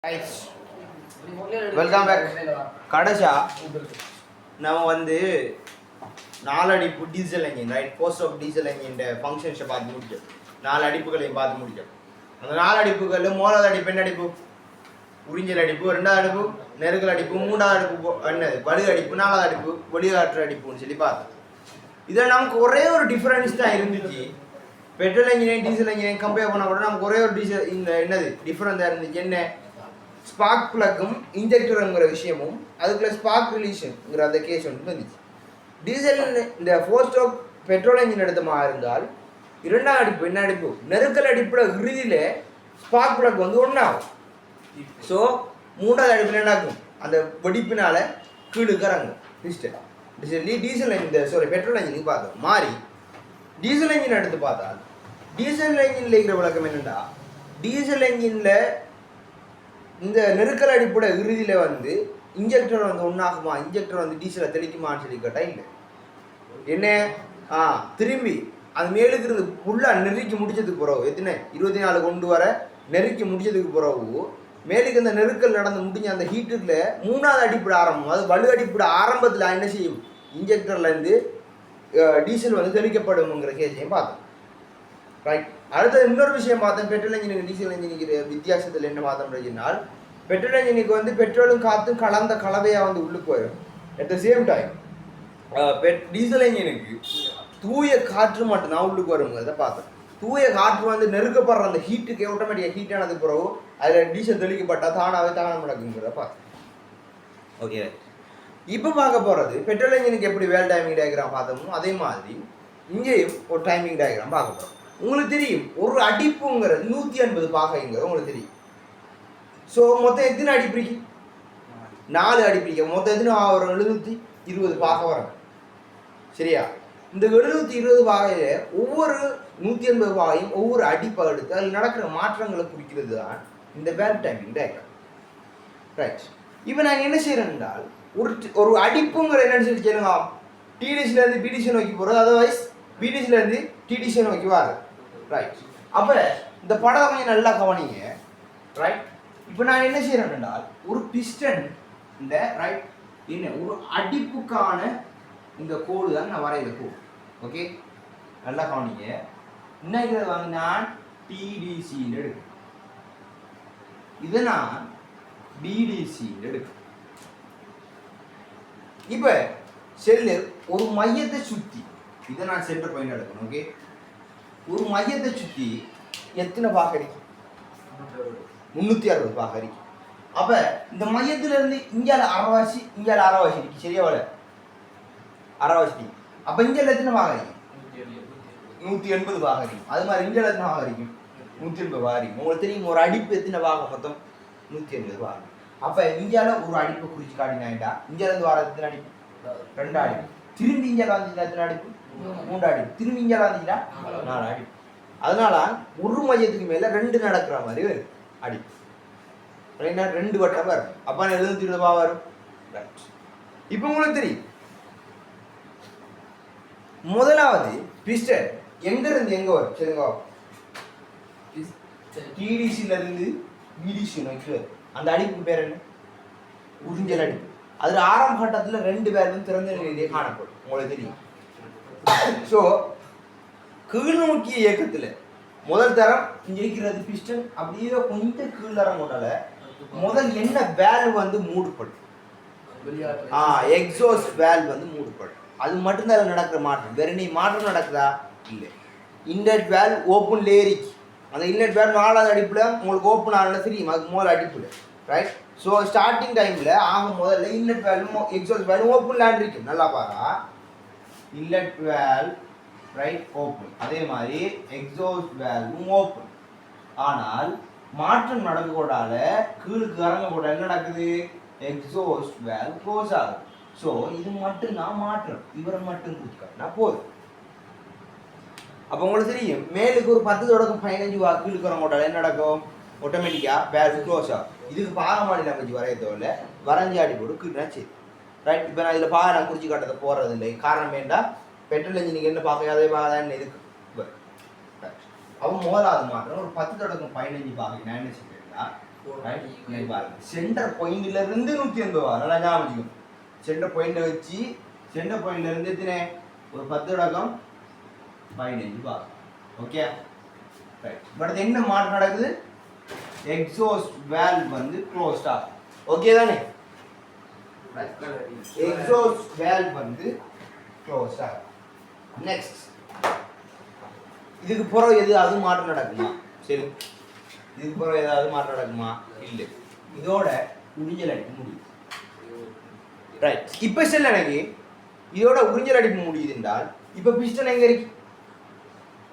Right, welcome back. கடைசா நம்ம வந்து 4 அடிப்பு diesel engine, right, post of diesel engine ஃபங்க்ஷன்ஸை பார்த்து முடிச்சோம். 4 அடிப்புகளையும் பார்த்து முடிச்சோம். அந்த 4 அடிப்புகளில் 3வது அடிப்பு என்ன அடிப்பு? உறிஞ்சல் அடிப்பு. 2வது அடிப்பு நெருக்கல் அடிப்பு. 3வது அடிப்பு என்னது? படு அடிப்பு. 4வது அடிப்பு வெளியாற்று அடிப்புன்னு சொல்லி பார்த்தோம். இதில் நமக்கு ஒரே ஒரு டிஃப்ரென்ஸ் தான் இருந்துச்சு. பெட்ரோல் என்ஜினையும் டீசல் என்ஜினையும் கம்பேர் பண்ண கூட நமக்கு ஒரே ஒரு டீசல் இந்த என்னது டிஃப்ரெண்ட் இருந்துச்சு. என்ன? ஸ்பார்க் ப்ளக்கும் இன்ஜெக்டருங்கிற விஷயமும் அதுக்குள்ள ஸ்பார்க் ரிலீஷனுங்கிற அந்த கேஸ் ஒன்று வந்துச்சு. டீசல் இந்த 4 ஸ்ட்ரோக் பெட்ரோல் என்ஜின் எடுத்தமாக இருந்தால் 2வது அடிப்பு என்ன அடிப்பு? நெருக்கல் அடிப்புல இறுதியில் ஸ்பார்க் ப்ளக் வந்து ஒன்றாகும். ஸோ 3வது அடிப்பில் என்ன ஆகும்? அந்த வெடிப்பினால கீழுக்கு இறங்கும் பிஸ்டன். டீசல் என்ஜின் பெட்ரோல் என்ஜினுக்கு பார்த்தோம். மாறி டீசல் என்ஜின் எடுத்து பார்த்தால் டீசல் என்ஜினில் இருக்கிற விளக்கம் என்னென்னா, டீசல் என்ஜினில் இந்த நெருக்கல் அடிப்படை இறுதியில் வந்து இன்ஜெக்டர் வந்து ஒன்றாகுமா, இன்ஜெக்டர் வந்து டீசலை தெளிக்குமான்னு சொல்லி கேட்டால் இல்லை. என்ன? திரும்பி அது மேலுக்கு இருந்து ஃபுல்லாக நெருக்கி முடிச்சதுக்கு பிறகு எத்தனை 24 கொண்டு வர நெருக்கி முடிச்சதுக்கு பிறகு மேலுக்கு இந்த நெருக்கல் நடந்து முடிஞ்ச அந்த ஹீட்டுக்குள்ள 3வது அடிப்படை ஆரம்பம், அது வலு அடிப்படை ஆரம்பத்தில் என்ன செய்யும்? இன்ஜெக்டர்லேருந்து டீசல் வந்து தெளிக்கப்படுங்கிற கேஸையும் பார்த்தோம். ரைட். அடுத்தது இன்னொரு விஷயம் பார்த்தோம். பெட்ரோல் என்ஜினுக்கு டீசல் என்ஜினுக்கு வித்தியாசத்தில் என்ன பார்த்தோம் அப்படின்னால், பெட்ரோல் என்ஜினுக்கு வந்து பெட்ரோலும் காற்றும் கலந்த கலவையாக வந்து உள்ளுக்கு வரும். At the same time diesel என்ஜினுக்கு தூய காற்று மட்டும்தான் உள்ளுக்கு வருங்கிறத பார்த்தோம். தூய காற்று வந்து நெருக்கப்படுற அந்த ஹீட்டுக்கு ஆட்டோமேட்டிக்காக ஹீட் ஆனதுக்கு பிறகு அதில் டீசல் தெளிக்கப்பட்டால் தானாகவே தானம் நடக்குங்கிறத பார்த்தோம். ஓகே, இப்போ பார்க்க போகிறது பெட்ரோல் என்ஜினுக்கு எப்படி வேல் டைமிங் டயக்ராம் பார்த்தோமோ அதே மாதிரி இங்கேயும் ஒரு டைமிங் டயக்ராம் பார்க்க போகிறோம். உங்களுக்கு தெரியும், ஒரு அடிப்புங்கிறது 180 பாகைங்கிறது உங்களுக்கு தெரியும். ஸோ மொத்தம் எத்தனை அடி பிடிக்கும்? 4 அடி பிடிக்க மொத்தம் எத்தனை ஒரு 720 பாகை வரும். சரியா? இந்த 720 பாகையில் ஒவ்வொரு 180 பாகையும் ஒவ்வொரு அடிப்பாக எடுத்து அதில் நடக்கிற மாற்றங்களை குறிக்கிறது தான் இந்த வேல் டைமிங் டயக்ராம். ரைட். இப்போ நாங்கள் என்ன செய்கிறோம் என்றால், ஒரு அடிப்புங்கிற என்னன்னு சொல்லி சொல்லுங்க, டிடிசிலேருந்து பிடிசி நோக்கி போகிறது, அதர்வைஸ் பிடிசிலேருந்து டிடிசி நோக்கி வாரு. ரைட். அப்போ இந்த படம் கொஞ்சம் நல்லா கவனிங்க. ரைட். இப்போ நான் என்ன செய்கிறேன் என்றால், ஒரு பிஸ்டன் இந்த ரைட் என்ன ஒரு அடிப்புக்கான இந்த கோடு தான் நான் வரைகிற கோடு. ஓகே, நல்லா கவனிங்க. இன்னைக்கு வந்து நான் டிடிசின்னு எடுக்கிறேன், இதை நான் பிடிசின்னு எடுக்கிறேன். இப்போ செல்லு ஒரு மையத்தை சுற்றி இதை நான் சென்டர் பாயிண்ட் எடுக்கணும். ஓகே, ஒரு மையத்தை சுற்றி எத்தனை பாகரிக்கும்? 360 பாகரிக்கும். அப்போ இந்த மையத்திலிருந்து இங்கால அரைவாசி இங்கால அரைவாசி இருக்கு. சரியா? வர அரைவாசி. அப்போ இங்கால எத்தனை பாகரிக்கும்? 180 பாகரிக்கும். அது மாதிரி இங்கால எத்தனை பாகரிக்கும்? 180 பாகரிக்கும். உங்களுக்கு தெரியும், ஒரு அடிப்பு எத்தனை பாகம்? மொத்தம் 180 பாகம். அப்போ இங்கால ஒரு அடிப்பை குறிச்சு காட்டினாண்டா இந்தியாவிலேருந்து வர எத்தனை அடிப்பு? 2 அடிப்பு. திரும்பி இந்தியாவில் வந்துச்சுன்னா எத்தனை அடிப்பு? 3 அடிப்பு. திரும்பி இந்தியாவில் வந்துச்சுன்னா 4 அடிப்பு. அதனால ஒரு மையத்துக்கு மேலே 2 நடக்கிற மாதிரி வரும் அடிப்பு. 2 வட்டம் வரும். அப்போ 720 பாகம் வரும். ரைட். இப்போ உங்களுக்கு தெரியும், முதலாவது பிஸ்டன் எங்கேருந்து எங்கே வரும்? சரிங்க, டிடிசியிலிருந்து பிடிசி நோக்கி வரும். அந்த அடிப்பு பேர் என்ன? உறிஞ்சல் அடிப்பு. அதில் ஆரம்ப கட்டத்தில் 2 பேரும் திறந்த நிலையிலே காணப்படும். உங்களுக்கு தெரியும். ஸோ கீழ் நோக்கிய இயக்கத்தில் முதல் தரம் இங்கே இருக்கிறது பிஸ்டன் அப்படியே கொஞ்சம் கீழறம் கொண்டால முதல் என்ன வேல்வ் வந்து மூடப்படும்? எக்ஸாஸ்ட் வேல்வ் வந்து மூடப்படும். அது மட்டும்தான் நடக்கிற மாற்றம். வேற நீ மாற்றம் நடக்குதா? இல்லை. இன்லெட் வேல்வ் ஓப்பன் லேரிக்கு அந்த இன்லெட் வேல்வ் 4வது அடிப்பில் உங்களுக்கு ஓப்பன் ஆகணும்னா தெரியும், அதுக்கு முதல் அடிப்பில். ரைட். ஸோ ஸ்டார்டிங் டைமில் ஆகும் முதல்ல inlet valve exhaust valve open land இருக்கும். நல்லா பாரா, இன்லெட் வேல்வ் ரைட் ஓப்பன், அதே மாதிரி எக்ஸாஸ்ட் வேல்வும் ஓப்பன். ஆனால் மாற்றம் நடக்கக்கூடால கீழுக்கு இறங்கக்கூட என்ன நடக்குது? எக்ஸாஸ்ட் வேல்வ் க்ளோஸ் ஆகும். ஸோ இது மட்டும் நான் மாற்றம், இவரை மட்டும் கொடுத்துக்காட்டினா போதும். அப்போ உங்களுக்கு தெரியும், மேலுக்கு ஒரு 10 தொடக்கம் 15 கீழுக்கு இறங்கக்கூடால என்ன நடக்கும்? ஆட்டோமேட்டிக்காக வேல்வ் க்ளோஸ் ஆகும். இதுக்கு பாகமாடி நம்ம வச்சு வரையத்தோட வரைஞ்சாடி போட்டு கீழ்னா சரி. ரைட். இப்போ நான் இதில் பாக நான் குறிச்சி காட்டத்தை போடுறது இல்லை. காரணம் வேண்டாம், பெட்ரோல் என்ஜினுக்கு என்ன பார்க்க அதே பாக தான் இருக்கு. அவன் முதலாவது மாற்றம் ஒரு 10 தொடக்கம் 15 பாகை நான் என்ன செய்யறேன்னா சென்டர் பாயிண்ட்ல இருந்து 180 வா நல்லா ஞாபகம் வச்சுக்கணும். சென்டர் பாயிண்ட் வச்சு சென்டர் பாயிண்ட்ல இருந்து எத்தனை ஒரு 10 அடக்கம் 15 வா. Okay right. பட் என்ன மாற்றம் நடக்குது? எக்ஸாஸ்ட் வால்வ் வந்து க்ளோஸ்ட் ஆகும். ஓகே தானே? எக்ஸாஸ்ட் வால்வ் வந்து க்ளோஸ்ட் ஆகும். நெக்ஸ்ட் இதுக்கு பிறகு எதாவது மாற்றம் நடக்குமா? சரி, இதுக்கு பிறகு ஏதாவது மாற்றம் நடக்குமா? இல்லை. இதோட உறிஞ்சல் அடிப்பு முடியும். ரைட். இப்போ செல் எனக்கு இதோட உறிஞ்சல் அடிப்பு முடியுது என்றால் இப்போ பிஸ்டன் எங்க இருக்கு?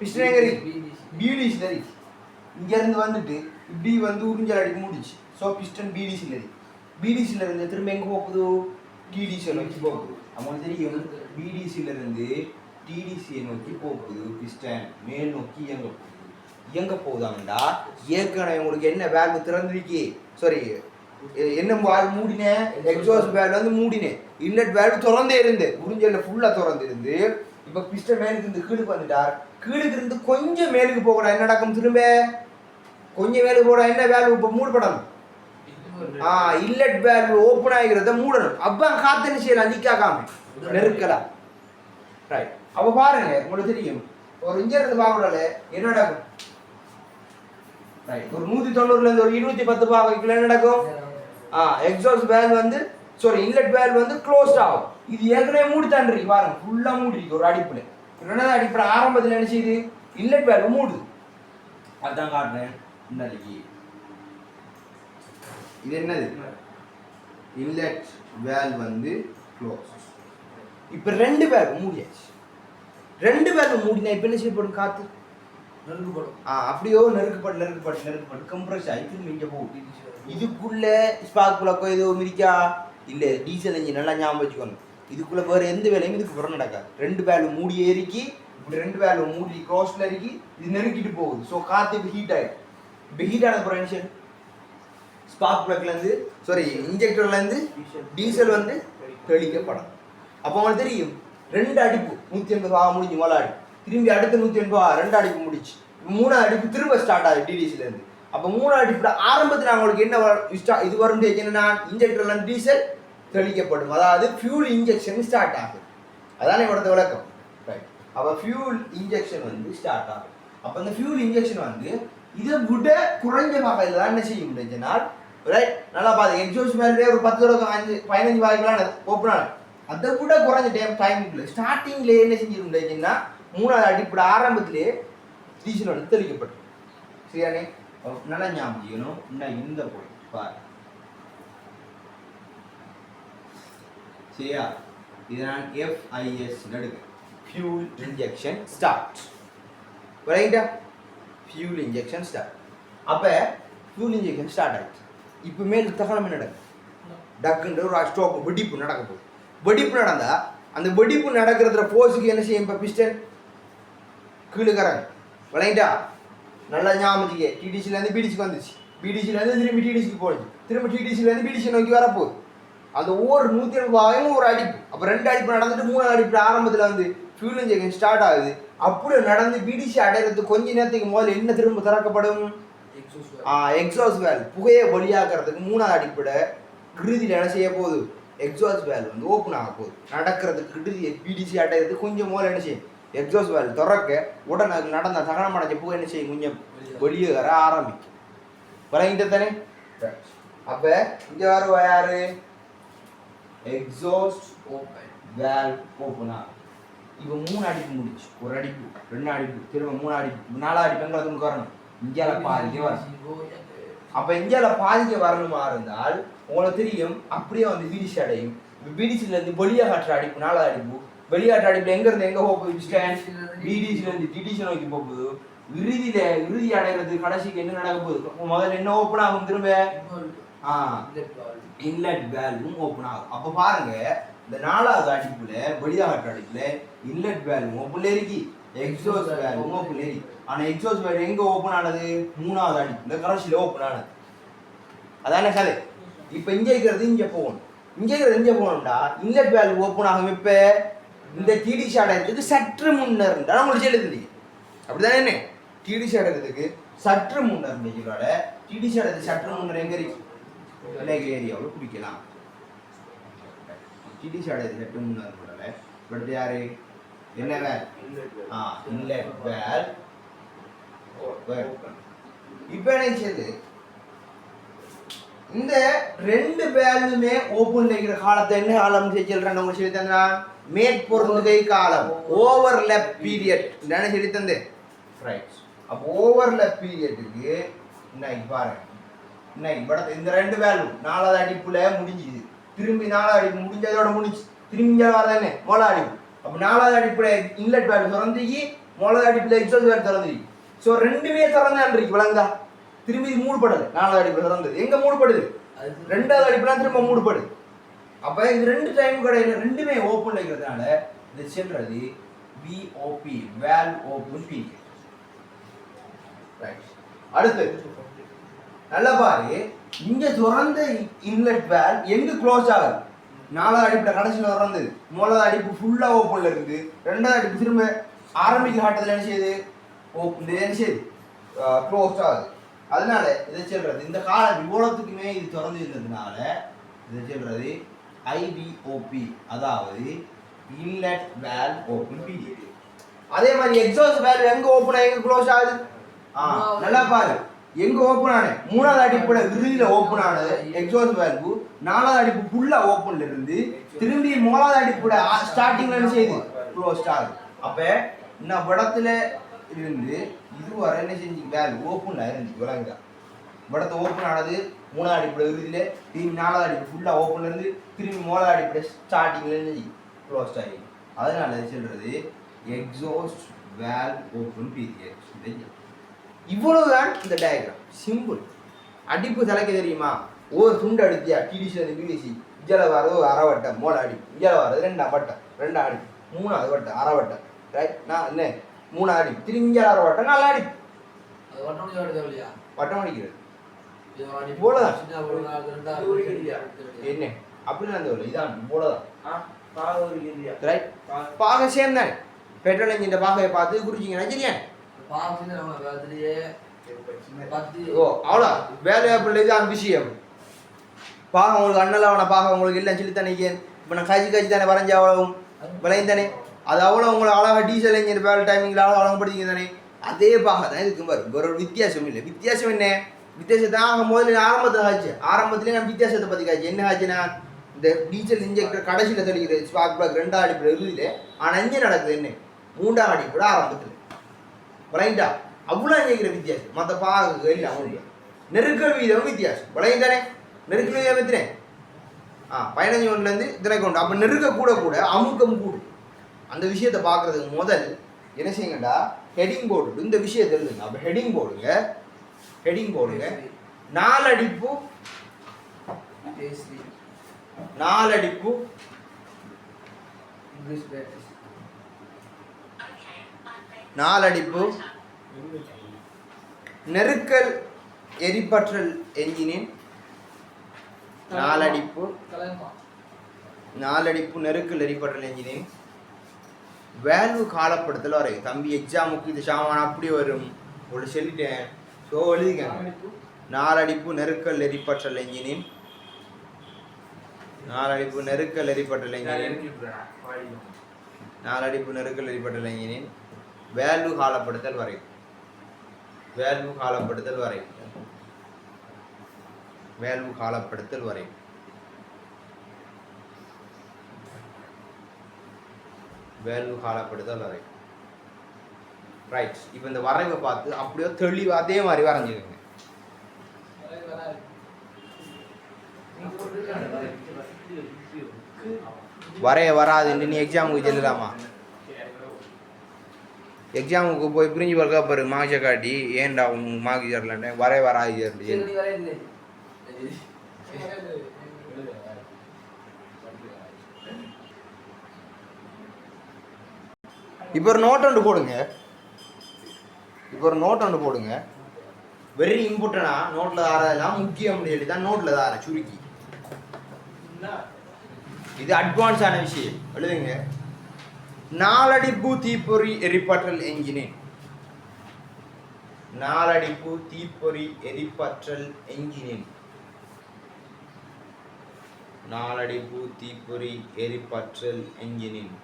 பிஸ்டன் எங்க இருக்கு? பிடிசியில் இருக்கு. இங்கேருந்து வந்துட்டு இப்படி வந்து உறிஞ்சல் அடிப்பு முடிச்சு. ஸோ பிஸ்டன் பிடிசியில் இருக்கு. பிடிசியில் இருந்து திரும்ப எங்கே போகுது? டிடிசியை நோக்கி போகுது. அவங்களுக்கு தெரியும் பிடிசியில் இருந்து டிடிசியை நோக்கி போகுது. பிஸ்டன் மேல் நோக்கி இயங்க போகுதாங்கடா. ஏற்கனவே உங்களுக்கு என்ன வேல்வு திறந்துருக்கு? சாரி, என்ன வேல்வு மூடினேன்? எக்ஸாஸ்ட் வேல்வு வந்து மூடினேன். இன்லெட் வேல்வு திறந்தே இருந்து உறிஞ்சல்ல ஃபுல்லா திறந்து இருந்து இப்போ பிஸ்டன் மேலுக்கு இருந்து கீழுக்கு வந்துட்டார். கீழுக்கு இருந்து கொஞ்சம் மேலுக்கு போகலாம். என்ன நடக்கும்? திரும்ப கொஞ்சம் மேலுக்கு போட என்ன வேல்வு இப்போ மூடப்படணும்? இன்லெட் வேல்வு ஓப்பன் ஆகிறத மூடணும். அப்போ காத்து என்ன செய்யலாம்? லீக்காகாம நெருக்கலாம். ரைட். அப்போ பாருங்க, உங்களுக்கு தெரியும் ஒரு இன்ஜின் இருந்து பார்க்கல என்ன நடக்கும்? ரைட். ஒரு 190ல இருந்து ஒரு 210 பார்க்கல என்ன நடக்கும்? எக்ஸாஸ்ட் வேல்வ் வந்து சாரி இன்லெட் வேல்வ் வந்து க்ளோஸ்ட் ஆகும். இது ஏற்கனவே மூடித்தான் இருக்கு பாருங்க, ஃபுல்லா மூடி இருக்கு ஒரு அடிப்புல. என்னது அடிப்புல ஆரம்பத்தில் என்ன செய்யுது? இன்லெட் வேல்வ் மூடுது. அதான் காட்டுறேன். இன்னைக்கு இது என்னது? இன்லெட் வேல்வ் வந்து க்ளோஸ். இப்போ ரெண்டு வேல்வ் மூடியாச்சு. ரெண்டு வேல்வ் மூடினா இப்போ என்ன செய்யப்படும்? காத்து நெருக்கப்படும். அப்படியோ நெருக்கப்பட்டு கம்ப்ரஸ் ஆகி திரும்பி இங்கே போகும். இதுக்குள்ள ஸ்பார்க் பிளக்கோ ஏதோ மிதிக்கா இல்லை டீசல் இன்ஜின் நல்லா ஞாபகம் வச்சுக்கணும். இதுக்குள்ள வேற எந்த வேலையும் இதுக்கு புறம் நடக்காது. ரெண்டு வேல்வ் மூடி ஏறிக்கி இப்படி ரெண்டு வேல்வ் மூடி க்ளோஸ்ல இறக்கி இது நெருக்கிட்டு போகுது. ஸோ காற்று இப்போ ஹீட் ஆகிடும். இப்போ ஹீட் ஆனது அப்புறம் என்ன ஸ்பார்க் பிளக்லேருந்து சாரி இன்ஜெக்டர்லேருந்து டீசல் வந்து தெளிக்கப்படும். அப்போ உங்களுக்கு தெரியும் ரெண்டு அடிப்பு 180 முடிஞ்சு மொளாடி திரும்பி அடுத்த 180 ரெண்டு அடிப்பு முடிச்சு. மூணாவது அடிப்பு திரும்ப ஸ்டார்ட் ஆகுது டிடிசிலேருந்து. அப்போ மூணாவது அடிப்பு ஆரம்பத்தில் அவங்களுக்கு என்ன இது வரும்? என்னன்னா இன்ஜெக்டர்லேருந்து டீசல் தெளிக்கப்படும். அதாவது ஃபியூல் இன்ஜெக்ஷன் ஸ்டார்ட் ஆகுது. அதானே இவரது விளக்கம். ரைட். அப்போ ஃபியூல் இன்ஜெக்ஷன் வந்து ஸ்டார்ட் ஆகும். அப்போ இந்த ஃபியூல் இன்ஜெக்ஷன் வந்து இதை விட குறைஞ்ச வகையில் தான் என்ன செய்ய முடியுதுன்னா ரைட். நல்லா பார்த்து எக்ஸாஸ்ட் வேல்வே ஒரு 10 15 வாய்க்கெல்லாம் ஓப்பன் ஆகும். அதை விட குறைஞ்ச டைமுக்குள்ள ஸ்டார்டிங்ல என்ன செஞ்சிருந்தீங்கன்னா மூணாவது அடிப்படை ஆரம்பத்திலே டீசல் வந்து தெளிக்கப்பட்டு. சரியானே? நல்லா ஞாபகம் இந்த போய் பாரு. சரியா? இது நான் FIS எடுக்க ஃபியூல் இன்ஜெக்ஷன் ஸ்டார்ட். ரைட்டா? Fuel injection start. அப்போ ஃபியூல் இன்ஜெக்ஷன் ஸ்டார்ட் ஆயிடுச்சு. இப்போ மேல் தகனம் என்ன நடக்கும்? டக்குன்ற ஒரு ஸ்டோக் வெடிப்பு நடக்க போகுது. வெடிப்பு நடந்தா அந்த வெடிப்பு நடக்கிறதுல போஸுக்கு என்ன செய்யும்? இப்போ பிஸ்டன் கீழுக்கிறாங்க. விளையிட்டா? நல்லா ஞாபகத்துக்கே டிடிசிலேருந்து பிடிசிக்கு வந்துச்சு. பிடிசிலேருந்து திரும்பி டிடிசிக்கு போயிடுச்சு. திரும்ப டிடிசிலேருந்து பிடிசி நோக்கி வரப்போகுது. அந்த ஒவ்வொரு 180 ஒரு அடிப்பு. அப்போ ரெண்டு அடிப்பு நடந்துட்டு மூணாவது அடிப்பு ஆரம்பத்தில் வந்து ஃபியூல் இன்ஜெக்ஷன் ஸ்டார்ட் ஆகுது. அப்படி நடந்து பிடிசி அடையிறதுக்கு கொஞ்ச நேரத்துக்கு முதல்ல என்ன திரும்ப திறக்கப்படும்? எக்ஸாஸ்ட் வேல்வ் புகையை வெளியாக்குறதுக்கு மூணாவது அடிப்பட இறுதியில் என்ன செய்ய போகுது? எக்ஸாஸ்ட் வேல்வ் வந்து ஓப்பன் ஆக போகுது. நடக்கிறதுக்கு இறுதி பிடிசி அடையிறதுக்கு கொஞ்சம் முதல்ல என்ன செய்யும்? எக்ஸாஸ்ட் வேல்வ் திறக்க உடனே நடந்த தகனம் அடைஞ்ச புகை என்ன செய்யும்? கொஞ்சம் வெளியே வர ஆரம்பிக்கும். விளங்கிட்ட தானே? அப்போ இங்கே வர யாரு? எக்ஸாஸ்ட் வேல்வ் ஓப்பன் ஆகும். இப்போ 3 அடிப்பு முடிச்சு. ஒரு அடிப்பு 2 அடிப்பு திரும்ப 3 அடிப்பு 4 அடிப்புங்கிற அதுக்கு வரணும். இந்தியால பாதிக்க வரணும். அப்போ இந்தியால பாதிக்க வரணுமா இருந்தால் உங்களுக்கு தெரியும் அப்படியே வந்து பிடிசி அடையும். பிடிசிலேருந்து வெளியாகாற்ற அடிப்பு 4 அடிப்பு. வெளியாற்ற அடிப்பு எங்கேருந்து எங்கே போகுது? பிடிசிலேருந்து டிடிசி நோக்கி போகுது. இறுதி அடைகிறது கடைசிக்கு என்ன நடக்க போகுது? முதல்ல என்ன ஓப்பன் ஆகும்? திரும்ப இன்லெட் வேல்வும் ஓப்பன் ஆகும். அப்போ பாருங்க இந்த 4வது அடிப்புல வெளியாகாற்ற அடிப்புல இன்லெட் வேல்வும் ஓப்பன்ல இருக்கு, எக்ஸாஸ்ட் வேல்வும் ஓப்பன்ல இருக்கு. ஆனால் எக்ஸாஸ்ட் வேல்வ் எங்கே ஓப்பன் ஆனது? 3வது அடிப்புல கடைசியில் ஓப்பன் ஆனது. அதானே கதை. இப்போ இங்கே இருக்கிறது இங்கே போகணும். இங்கே இருக்கிறது இங்கே போகணும்டா இன்லெட் வேல்வ் ஓப்பன் ஆகும். இப்போ இந்த டிடிசி அடையிறதுக்கு சற்று முன்னர் இருந்தால் உங்களுக்கு எழுதுறீங்க. அப்படிதானே? என்ன டிடிசி அடையிறதுக்கு சற்று முன்னர் இருந்தீங்களோட டிடிசி அடுத்து சற்று முன்னர் எங்க இருக்கு விலைகள் ஏரியாவில் குடிக்கலாம். டிடிசி அடுத்து சற்று முன்னர் கூடல அடுத்து யாரு என்ன வேல் இன்லெட் வேல் இப்போ என்ன செய்யுது இந்த ரெண்டு வேல்யூமே ஓபன் இருக்கிற காலத்தை என்ன காலம் சொல்றேன் உங்களுக்கு சொல்லி தந்தான் மேற்பொருந்துகை காலம் ஓவர்லேப் பீரியட் என்ன சொல்லி தந்தேன் ரைட். அப்போ ஓவர்லேப் பீரியட்டுக்கு இன்னைக்கு பாருங்க இன்னைக்கு இந்த ரெண்டு வேல்யூ 4வது அடிப்புல முடிஞ்சுது திரும்பி 4வது அடிப்பு முடிஞ்சதோட முடிஞ்சு திரும்பி இங்கே வரதானே 3வது அடிப்பு. அப்போ 4வது அடிப்புல இன்லெட் வேல்யூ திறந்துக்கி 3வது அடிப்புல எக்ஸாஸ்ட் வேல்யூ திறந்துக்கி. ஸோ ரெண்டுமே திறந்தான் இருக்கு விளங்குதா. திரும்பி இது மூடுபடலை 4வது அடிப்புல திறந்தது எங்க மூடுபடுது 2வது அடிப்புலாம் திரும்ப மூடுபடுது. அப்ப இது ரெண்டு டைம் கடையில் ரெண்டுமே ஓப்பன் இருக்கிறதுனால இது சொல்றது விஓபி வேல் ஓப்பன் பீரியட். ரைட். அடுத்து நல்லா பாரு இங்க திறந்த இன்லெட் வேல் எங்க க்ளோஸ் ஆகுது 4வது அடிப்புல கடைசியில் திறந்தது 3வது அடிப்பு ஃபுல்லா ஓப்பன்ல இருக்குது 2வது அடிப்பு திரும்ப ஆரம்பிக்கிற காட்டத்தில் என்ன செய்யுது ஓப்பன் என்ன செய்யுது க்ளோஸ் ஆகுது. அதனால இதை சொல்றது இந்த கால விவோளத்துக்குமே இது திறந்து இருந்ததுனால இதை சொல்றது ஐவிஓபி அதாவது இன்லெட் வேல் ஓப்பன் பீரியட். அதே மாதிரி எக்ஸாஸ்ட் வேல்வ் எங்க ஓப்பன் எங்க க்ளோஸ் ஆகுது நல்லா பாரு எங்க ஓப்பன் ஆனது 3வது அடிப்போட இறுதியில ஓப்பன் ஆனது எக்ஸாஸ்ட் வேல்வ் 4வது அடிப்பு ஃபுல்லா ஓப்பன்ல இருந்து திரும்பி 3வது அடிப்போட ஸ்டார்டிங்ல என்ன செய்யுது க்ளோஸ் ஆகுது. அப்ப இந்த படத்துல இருந்து இதுவரை என்ன செஞ்சு வேல்வ் ஓப்பன்ல இருந்துச்சு விளங்குதா. படத்தை ஓப்பன் ஆனது 3வது அடிப்படை இறுதியில திரும்பி 4வது அடிப்பு ஃபுல்லா ஓப்பன்ல இருந்து திரும்பி 3வது அடிப்படை ஸ்டார்டிங்ல இருந்து க்ளோஸ் ஆகி. அதனால சொல்றது எக்ஸாஸ்ட் வேல்வ் ஓப்பன் பீரியட். இவ்வளவுதான் இந்த டயக்ராம் சிம்பிள். அடிப்பு தலைக்க தெரியுமா ஒரு துண்டு அடித்தியா டிடிசி பிடிசி இஜல வரது ஒரு அரைவட்டம் 3 அடிப்பு இஜல வரது 2 வட்டம் 2 அடிப்பு 3வது வட்டம் அரைவட்டம் ரைட். நான் என்ன 3 அடிப்பு திரும்பி இஜல அரைவட்டம் 4 அடிப்பு வட்டம் அடிக்கிறது இவ்வளவுதான் என்ன அப்படின்னா அந்த இதான் இவ்வளவுதான் ரைட். பாக சேம் தானே பெட்ரோல் இன்ஜின் பாகையை பார்த்து குறிச்சிங்கன்னா சரியா அவ்வளோ வேலையாப்பில் இதுதான் விஷயம். பாகம் உங்களுக்கு அண்ணலாவன பாகம் உங்களுக்கு எல்லாம் சொல்லி தானே இப்போ நான் காய்ச்சி தானே வரைஞ்சி அவ்வளவும் விளையும் தானே அது அவ்வளோ உங்களை அழகாக டீசல் இன்ஜின் வேலை டைமிங்கில் அவ்வளோ அழகப்படுத்திங்க தானே அதே பாகம் தான் இதுக்கு பாரு ஒரு வித்தியாசம் இல்லை. வித்தியாசம் என்ன வித்தியாசத்தை முதல்ல ஆரம்பத்தில் காய்ச்சி ஆரம்பத்துலேயே நான் வித்தியாசத்தை பற்றி காய்ச்சி என்ன காய்ச்சினா இந்த டீசல் இன்ஜெக்டர் கடைசியில் தெளிக்கிறது ஸ்பார்க் பிளாக் 2வது அடிப்படை இறுதியில் ஆனால் இங்கே நடக்குது என்ன 3வது அடிப்பட ஆரம்பத்தில் விளையிட்டா அவ்வளோ இயங்கிற வித்தியாசம் மற்ற பாகுகள் இல்லை அவங்களுக்கு நெருக்கல் வீதம் வித்தியாசம் விளையும் தானே நெருக்கல் வீதம் எத்தனை 15 ஒன்றுலேருந்து இத்தனை கொண்டு அப்போ நெருக்க கூட கூட அமுக்கம் கூடும். அந்த விஷயத்தை பார்க்குறதுக்கு முதல் என்ன செய்யுங்கடா ஹெடிங் போட்டு இந்த விஷயத்தை எழுதுங்க. அப்போ ஹெடிங் போடுங்க 4 அடிப்பு 4 அடிப்பு நாலடிப்பு நெருக்கல் எரிபற்றல் என்ஜினின் 4 அடிப்பு நெருக்கல் எரிபற்றல் என்ஜினின் வேல்யூ காலப்படுத்தல் வரை தம்பி எக்ஸாமுக்கு இது சாமான அப்படி வரும் ஒரு சொல்லிட்டேன். ஸோ எழுதிக்கங்க 4 அடிப்பு நெருக்கல் எரிபற்றல் என்ஜினின் 4 அடிப்பு நெருக்கல் எரிபற்றல் என்ஜினின் 4 அடிப்பு நெருக்கல் எரிபற்றல் என்ஜினின் வேல்யூ காலப்படுத்தல் வரை வேல்யூ காலப்படுத்தல் வரை வேல்யூ காலப்படுத்தல் வரை வேல்யூ காலப்படுத்தல் வரை ரைட். இப்போ இந்த வரைவை பார்த்து அப்படியே தெளிவாக அதே மாதிரி வரைஞ்சிருங்க. வரைய வராதுன்னு நீ எக்ஸாமுக்கு செல்லலாமா எக்ஸாமுக்கு போய் பிரின்சிபல் கேப்பாரு மார்க்ஸை காட்டி ஏன்டா உங்க மார்க் சேரலன்னு வராது சேரல இப்போ ஒரு நோட் ஒன்று போடுங்க வெரி இம்பார்ட்டனா நோட்டில் தாரதெல்லாம் முக்கியம் சொல்லி தான் நோட்டில் தார சுருக்கி இது அட்வான்ஸான விஷயம் எழுதுங்க. 4 அடிப்பு தீப்பொறி எரிபற்றல் என்ஜினின் நாலடிப்பு தீப்பொறி எரிப்பற்றல் என்ஜினின். நாலடிப்பு தீப்பொறி எரிப்பற்றல் என்ஜினின்.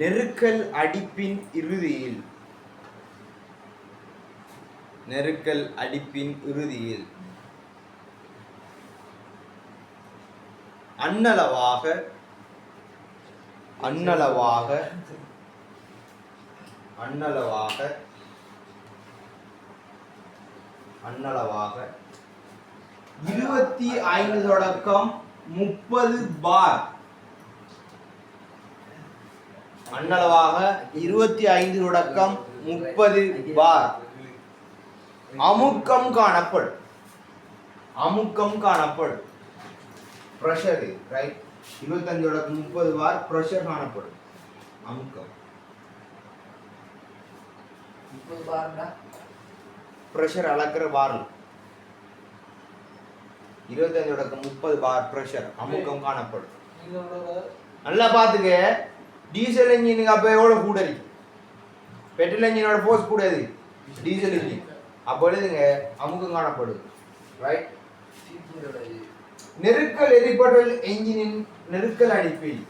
நெருக்கல் அடிப்பின் இறுதியில். நெருக்கல் அடிப்பின் இறுதியில் அண்ணளவாக அண்ணளவாக அண்ணளவாக அண்ணளவாக 25 தொடக்கம் 30 பார். அண்ணளவாக 25 தொடக்கம் 30 பார் அமுக்கம் காணப்படும். அமுக்கம் காணப்படும். Pressure right. 25 தொடக்கம் 30 பார் பிரஷர் காணப்படும். அமுக்கம் 30 பார்னா பிரஷர் அளக்கிற பார். 25 தொடக்கம் 30 பார் பிரஷர் அமுக்கம் காணப்படும். நல்லா பாத்துக்க. டீசல் என்ஜினுக்கு அப்ப எவ்வளவு கூட இருக்கு? பெட்ரோல் என்ஜினோட ஃபோர்ஸ் கூட இருக்கு. டீசல் என்ஜின் அப்ப எழுதுங்க அமுக்கம் காணப்படுது. ரைட். நெருக்கல் எரிபொருள் என்ஜினின் நெருக்கல் அடிப்பில்.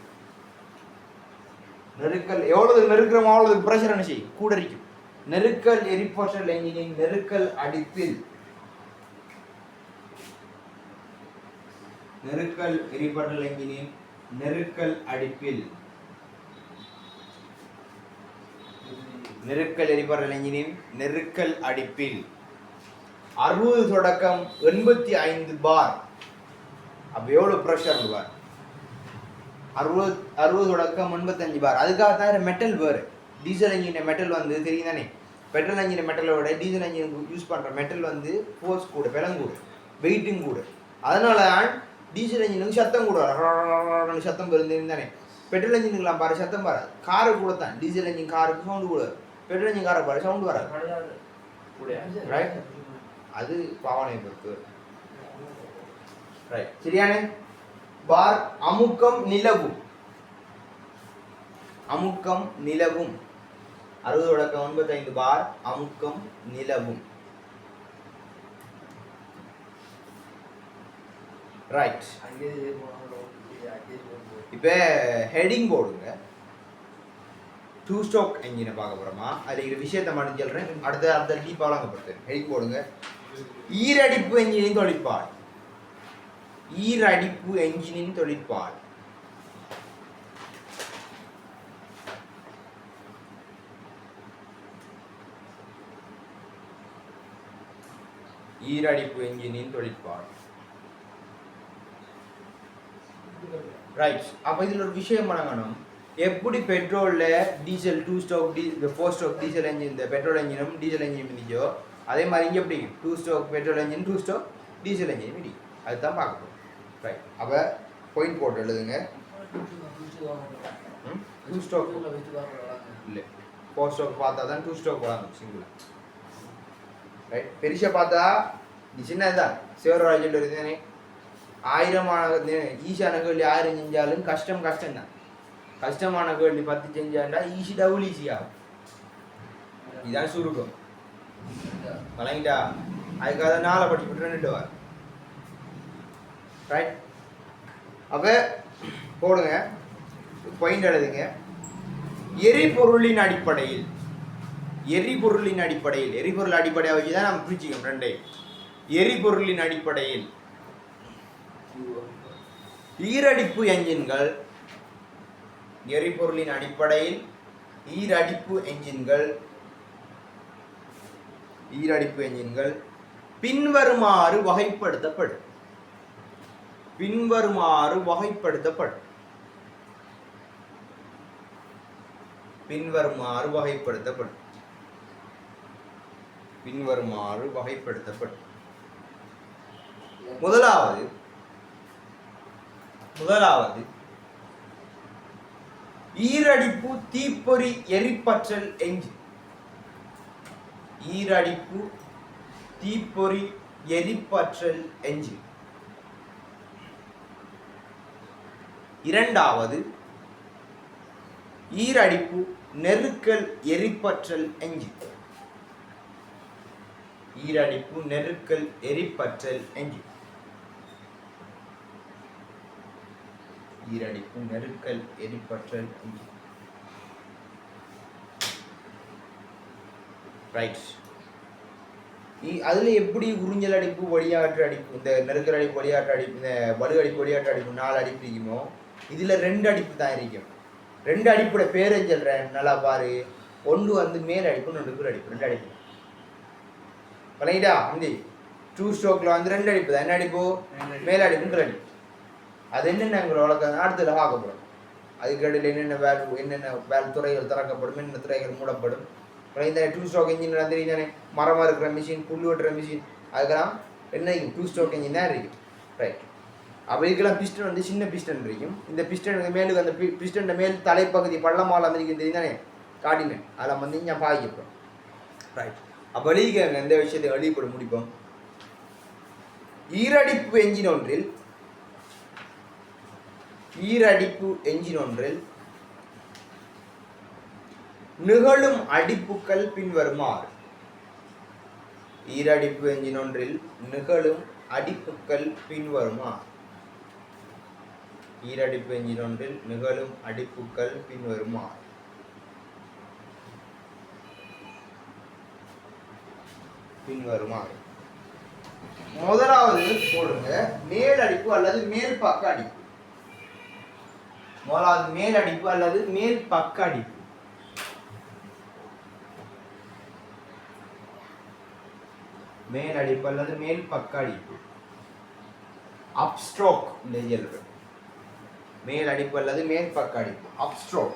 நெருக்கல் எவ்வளவு நெருக்கிறோமோ அவ்வளவு பிரஷர் என்ன செய்யும்? கூட இருக்கும். நெருக்கல் எரிபொருள் என்ஜினின் நெருக்கல் அடிப்பில். நெருக்கல் எரிபொருள் என்ஜினின் நெருக்கல் அடிப்பில். நெருக்கல் எரிபொருள் என்ஜினின் நெருக்கல் அடிப்பில் 60 தொடக்கம் 85 பார். அப்ப எவ்வளவு பிரஷர் பார்? 60 தொடக்கம் 85 பார். அதுக்காக தான் மெட்டல் வேறு. டீசல் என்ஜின் மெட்டல் வந்து தெரியும் தானே. பெட்ரோல் என்ஜின் மெட்டலோட டீசல் என்ஜின் யூஸ் பண்ற மெட்டல் வந்து ஃபோர்ஸ் கூட, பலம் கூட, வெயிட்டும் கூட. அதனால டீசல் என்ஜினுக்கு சத்தம் கூட வரும். சத்தம் பெருந்தேன் தானே. பெட்ரோல் என்ஜினுக்குலாம் பாரு சத்தம் வராது. காரு கூட தான். டீசல் என்ஜின் காருக்கு சவுண்டு கூட. பெட்ரோல் என்ஜின் காரை பாரு சவுண்டு வராது. ரைட். அது பாவனை பொறுத்து. ரைட். சரியானே? பார் அமுக்கம் நிலவும். அமுக்கம் நிலவும் 60 தொடக்கம் 95 பார் அமுக்கம் நிலவும். ரைட். இப்ப ஹெடிங் போடுங்க. 2 ஸ்ட்ரோக் என்ஜினை பார்க்க போறோமா? அதுல ஒரு விஷயத்தை மட்டும் சொல்றேன். அடுத்த டீப்பா வழங்கப்படுது. ஹெடிங் போடுங்க. ஈரடிப்பு என்ஜினின் தொழிற்பாடு. ஈரடிப்பு என்ஜினின் தொழிற்பாடு. ஈரடிப்பு என்ஜினின் தொழிற்பாடு. ரைட். அப்ப இதுல ஒரு விஷயம் பண்ணணும். எப்படி பெட்ரோல்ல diesel 2 stroke 4 stroke diesel engine இந்த பெட்ரோல் என்ஜினும் டீசல் என்ஜினும் இருந்துச்சோ அதே மாதிரி இங்கே எப்படி 2 stroke petrol engine 2 stroke diesel engine இடி. அதுதான் பார்க்க போகிறோம். ரைட். அப்ப பாயிண்ட் போட்டு எழுதுங்க. 2 ஸ்ட்ரோக் இல்லை 4 ஸ்ட்ரோக் பார்த்தா தான் 2 ஸ்ட்ரோக் போடாங்க சிங்கிள். ரைட். பெருசா பார்த்தா இது சின்னதுதான். சிவராஜ் இருக்குதானே 1000 ஈஸியான கேள்வி 1000 செஞ்சாலும் கஷ்டம் தான். கஷ்டமான கேள்வி 10 செஞ்சாண்டா ஈஸி டபுள் ஈஸி ஆகும். இதான் சுருக்கம். வழங்கிட்டா அதுக்காக 4 படிச்சுட்டு 2 வார். ரைட். அப்ப போடுங்க. பாயிண்ட் எழுதுங்க. எரிபொருளின் அடிப்படையில். எரிபொருளின் அடிப்படையில் எரிபொருள் அடிப்படையாக வச்சு தான் நம்ம பிரிச்சுக்கோம் ரெண்டே. எரிபொருளின் அடிப்படையில் ஈரடிப்பு என்ஜின்கள். எரிபொருளின் அடிப்படையில் ஈரடிப்பு என்ஜின்கள். ஈரடிப்பு என்ஜின்கள் பின்வருமாறு வகைப்படுத்தப்படும். பின்வருமாறு வகைப்படுத்தப்படும். பின்வருமாறு வகைப்படுத்தப்படும். பின்வருமாறு வகைப்படுத்தப்படும். முதலாவது ஈரடிப்பு தீப்பொறி எரிப்பற்றல் என்ஜின். ஈரடிப்பு தீப்பொறி எரிப்பற்றல் என்ஜின். இரண்டாவது ஈரடிப்பு நெருக்கல் எரிப்பற்றல் என்ஜின். ஈரடிப்பு நெருக்கல் எரிப்பற்றல் என்ஜின். ஈரடிப்பு நெருக்கல் எரிப்பற்றல் என்ஜின். ரைட். அதுல எப்படி உறிஞ்சல் அடிப்பு வழியாற்று அடிப்பு, இந்த நெருக்கல் அடிப்பு வழியாற்று அடிப்பு, இந்த வலு அடிப்பு வழியாற்று அடிப்பு 4 அடிப்பு இருக்குமோ, இதுல 2 அடிப்பு தான் இருக்கும். 2 அடிப்போட பேரை சொல்றேன், நல்லா பாரு. ஒன்று வந்து மேல் அடிப்பு, இன்னொன்று கீழ் அடிப்பு. 2 அடிப்பு பண்ணிட்டா வந்து 2 ஸ்ட்ரோக்ல வந்து 2 அடிப்பு தான். என்ன அடிப்பு? மேல் அடிப்பு, கீழ் அடிப்பு. அது என்னென்ன வழக்கம் அடுத்தது ஆக்கப்படும். அதுக்கு இடையில என்னென்ன வேல் துறைகள் திறக்கப்படும், என்னென்ன துறைகள் மூடப்படும். இந்த 2 ஸ்ட்ரோக் இன்ஜின் தெரியுதானே, மரமாக இருக்கிற மிஷின், புல் வெட்டுற மிஷின், அதுக்கெல்லாம் என்ன 2 ஸ்ட்ரோக் இன்ஜின் தான் இருக்கும். ரைட். அப்போ இதுக்கெல்லாம் பிஸ்டன் வந்து சின்ன பிஸ்டன் இருக்கும். இந்த பிஸ்டனுக்கு மேலுக்கு அந்த பிஸ்டன் மேல் தலைப்பகுதி பள்ளமால் அமைக்கும் தெரியுதானே, காட்டினேன். அதில் வந்து நான் பாய்க்கப்படும். ரைட். அப்போ வெளியிங்க இந்த விஷயத்தை வெளிப்பட முடிப்போம். ஈரடிப்பு என்ஜின் ஒன்றில் நிகழும் அடிப்புகள் பின்வருமாறு. ஈரடிப்பு என்ஜின் ஒன்றில் நிகழும் அடிப்புகள் பின்வருமாறு. ஈரடிப்பு என்ஜின் ஒன்றில் நிகழும் அடிப்புகள் பின்வருமாறு. முதலாவது போடுங்க, மேல் அடிப்பு அல்லது மேல் பக்க அடிப்பு. முதலாவது மேல் அடிப்பு அல்லது மேல் பக்க அடிப்பு. மேல் அடிப்பு அல்லது மேல் பக்க அடிப்பு. அப்ஸ்ட்ரோக் மேல் அடிப்பு அல்லது மேல் பக்க அடிப்பு. அப்ஸ்ட்ரோக்.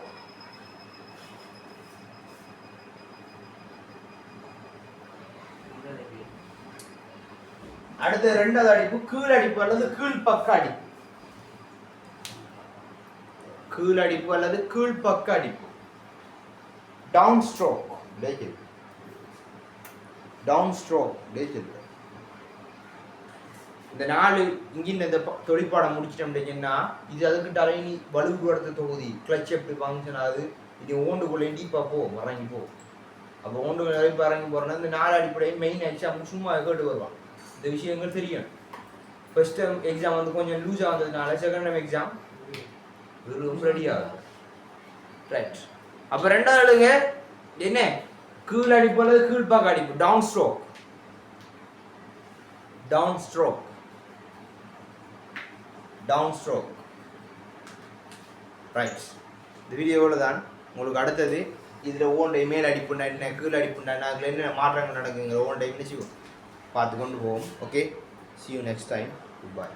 அடுத்த 2வது அடிப்பு கீழ் அடிப்பு அல்லது கீழ் பக்க அடிப்பு. கீழ் அடிப்பு அல்லது கீழ் பக்க அடிப்பு. Down stroke. Down stroke. இந்த 4 இன்ஜின் இந்த தொழிற்பாடம் முடிச்சிட்டோம்னா இது அதுக்கிட்ட அலைனி வலுப்படுத்த தொகுதி கிளச் எப்படி ஃபங்க்ஷன் ஆகுது. இது ஓண்டுக்குள்ளே டீப்பாக இறங்கி போ. அப்போ ஓண்டுக்குள்ள நிறைய இறங்கி போகிறோன்னா இந்த 4 அடிப்படையும் மெயின் எக்ஸாம் சும்மா கேட்டு வருவான். இந்த விஷயங்கள் தெரியும். ஃபர்ஸ்ட் டைம் எக்ஸாம் வந்து கொஞ்சம் லூஸாக வந்ததுனால செகண்ட் டைம் எக்ஸாம் ரொம்ப ரெடி ஆகுது. ரைட். அப்போ 2வது என்ன, கீழ் அடிப்பு அல்லது கீழ் பக்க அடிப்பு. Down stroke. Down stroke. Down stroke. Right. இந்த வீடியோவில் தான் உங்களுக்கு அடுத்தது இதில் ஓண்டை மேல் அடிப்புண்டா என்ன, கீழ் அடிப்புண்டா என்ன, அதில் என்ன மாற்றங்கள் நடக்குங்கிற ஓண்டை நினச்சி பார்த்து கொண்டு போவோம். Okay, see you next time. Goodbye.